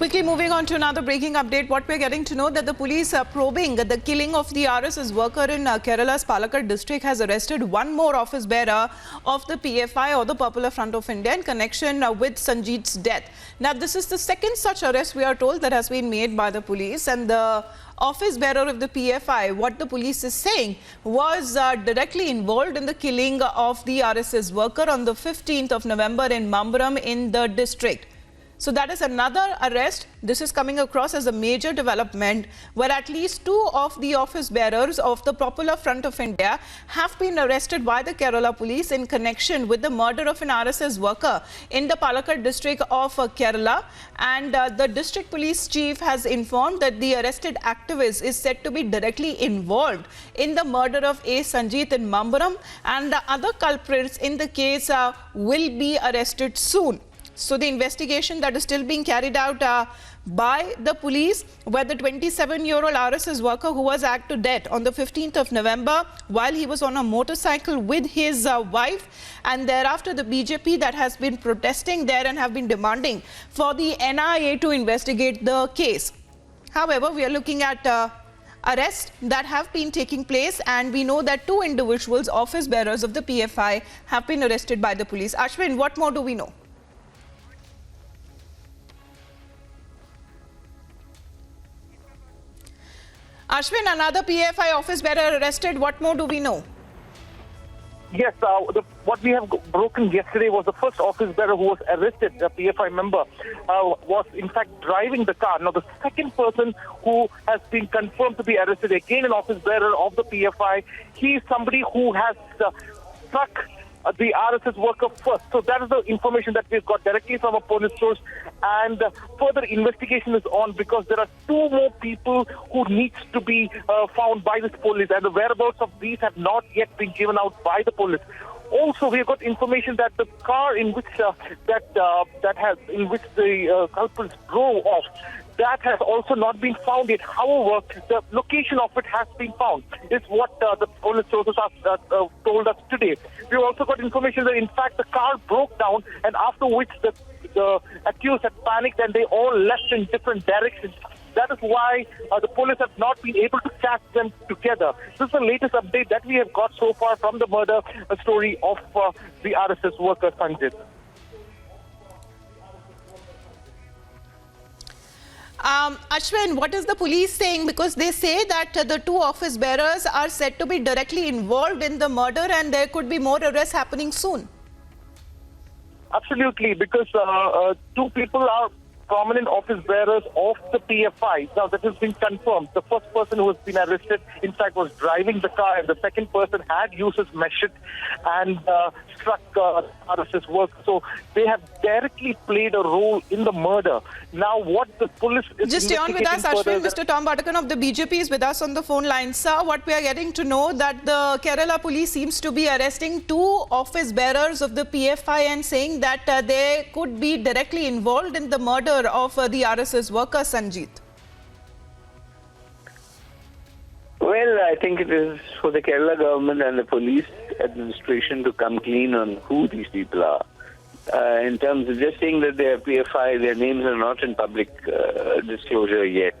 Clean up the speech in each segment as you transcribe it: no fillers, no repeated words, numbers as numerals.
Quickly moving on to another breaking update, what we're getting to know that the police are probing the killing of the RSS worker in Kerala's Palakkad district has arrested one more office bearer of the PFI or the Popular Front of India in connection with Sanjeet's death. Now, this is the second such arrest, we are told, that has been made by the police, and the office bearer of the PFI, what the police is saying, was directly involved in the killing of the RSS worker on the 15th of November in Mambaram in the district. So that is another arrest. This is coming across as a major development where at least two of the office bearers of the Popular Front of India have been arrested by the Kerala police in connection with the murder of an RSS worker in the Palakkad district of Kerala. And the district police chief has informed that the arrested activist is said to be directly involved in the murder of A. Sanjeet in Mambaram, and the other culprits in the case will be arrested soon. So the investigation that is still being carried out by the police, where the 27-year-old RSS worker who was hacked to death on the 15th of November while he was on a motorcycle with his wife, and thereafter the BJP that has been protesting there and have been demanding for the NIA to investigate the case. However, we are looking at arrests that have been taking place, and we know that two individuals, office bearers of the PFI, have been arrested by the police. Ashwin, what more do we know? Ashwin, another PFI office bearer arrested. What more do we know? Yes, what we have broken yesterday was the first office bearer who was arrested, the PFI member, was in fact driving the car. Now, the second person who has been confirmed to be arrested, again an office bearer of the PFI, he is somebody who has struck the RSS worker first. So that is the information that we've got directly from a police source, and further investigation is on because there are two more people who needs to be found by this police, and the whereabouts of these have not yet been given out by the police. Also, we have got information that the car in which the culprits drove off, that has also not been found yet. However, the location of it has been found, is what the police sources have told us today. We also got information that, in fact, the car broke down, and after which the accused had panicked and they all left in different directions. That is why the police have not been able to catch them together. This is the latest update that we have got so far from the murder story of the RSS worker, Sanjeet. Ashwin, what is the police saying? Because they say that the two office bearers are said to be directly involved in the murder and there could be more arrests happening soon. Absolutely, because two people are prominent office bearers of the PFI. Now, that has been confirmed. The first person who has been arrested, in fact, was driving the car, and the second person had used his machete and struck RSS work. So they have directly played a role in the murder. Now, what the police is just stay on with us, Ashwin. Mr. Tom Batakan of the BJP is with us on the phone line. Sir, what we are getting to know that the Kerala police seems to be arresting two office bearers of the PFI and saying that they could be directly involved in the murder of the RSS worker, Sanjeet. Well, I think it is for the Kerala government and the police administration to come clean on who these people are. In terms of just saying that they are PFI, their names are not in public disclosure yet.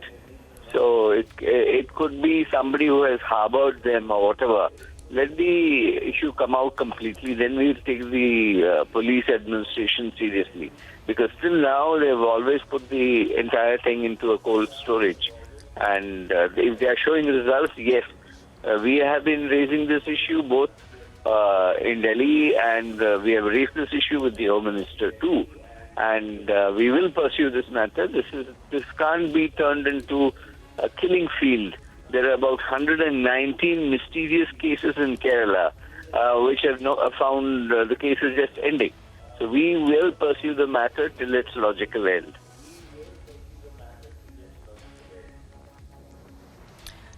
So it could be somebody who has harbored them or whatever. Let the issue come out completely, then we'll take the police administration seriously. Because till now, they've always put the entire thing into a cold storage. And if they are showing results, yes. We have been raising this issue both in Delhi, and we have raised this issue with the Home Minister too. And we will pursue this matter. This can't be turned into a killing field. There are about 119 mysterious cases in Kerala, which have found the cases just ending. So we will pursue the matter till its logical end.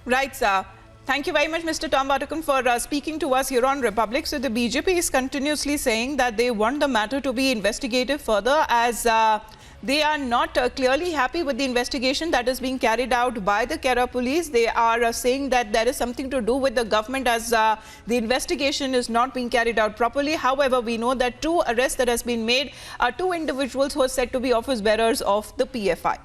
Right, sir. Thank you very much, Mr. Tom Batakan, for speaking to us here on Republic. So the BJP is continuously saying that they want the matter to be investigated further, as they are not clearly happy with the investigation that is being carried out by the Kerala police. They are saying that there is something to do with the government, as the investigation is not being carried out properly. However, we know that two arrests that has been made are two individuals who are said to be office bearers of the PFI.